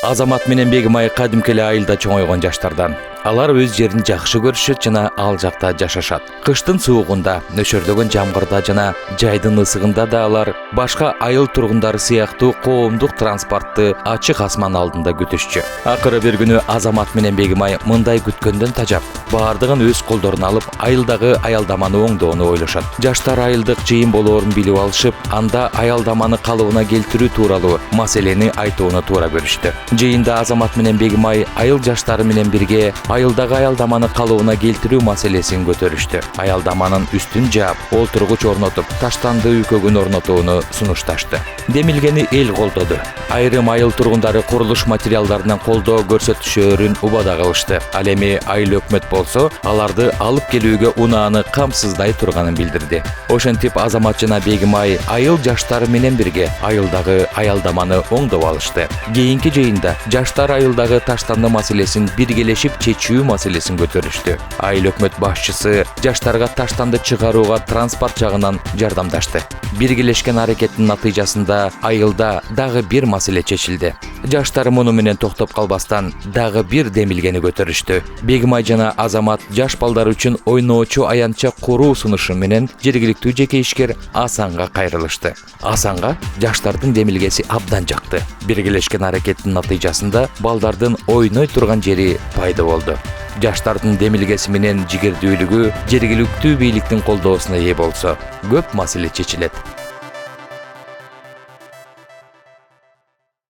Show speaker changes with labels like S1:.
S1: Азамат менен Бегимай кадимки эле айылда чоңойгон жаштардан. Алар өз жерин жакшы көрүшөт жана ал жакта жашашат. Кыштын суугунда, нөшөрдөгөн жамгырда жана жайдын ысыгында да алар башка айыл тургундары сыяктуу коомдук транспортты ачык асман алдында күтүшчү. Акыры бир күнү Азамат менен Бегимай мындай күткөндөн тажап, баардыгын өз колдоруна алып, айылдагы аялдаманы оңдоону ойлошот. Жаштар айылдык жыйын болоорун билип алышып, анда аялдаманы калыбына келтирүү тууралуу маселени айтууну туура көрүштү. Жыйында Азамат менен Бегимай айыл жаштары менен бирге айылдагы аялдаманы калыбына келтирүү маселесин көтөрүштү. Аялдаманын үстүн жаап, олтургуч орнотуп, таштанды үйкөгүн орнотууну сунушташты. Демилгени эл колдоду. Айрым айыл тургундары курулуш материалдарынан колдоо көрсөтүшөөрүн убада кылышты. Ал эми айыл өкмөт болсо, аларды алып келүүгө унааны камсыздай турганын билдирди. Ошентип Азамат жана Бегимай айыл жаштары менен бирге айылдагы аялдаманы оңдоп алышты. Кийинки жыйында жаштар айылдагы таштанды маселесин биргелешип чечүү маселесин көтөрүштү. Айыл өкмөт башчысы жаштарга таштанды чыгарууга транспорт жагынан жардамдашты. Биргелешкен аракеттин натыйжасында айылда дагы бир маселе чечилди. Жаштар муну менен токтоп калбастан дагы бир демилгени көтөрүштү. Бегимай жана Азамат жаш балдар үчүн ойноочу аянтча куруу сунушу менен жергиликтүү жеке ишкер Асанга кайрылышты. Асанга жаштардын демилгеси абдан жакты. Биргелешкен аракеттин натыйжасында балдардын ойной турган жери пайда болду. Жаштардын демилгеси менен жигердүүлүгү жергиликтүү бийликтин колдоосуна ээ болсо, көп маселе чечилет.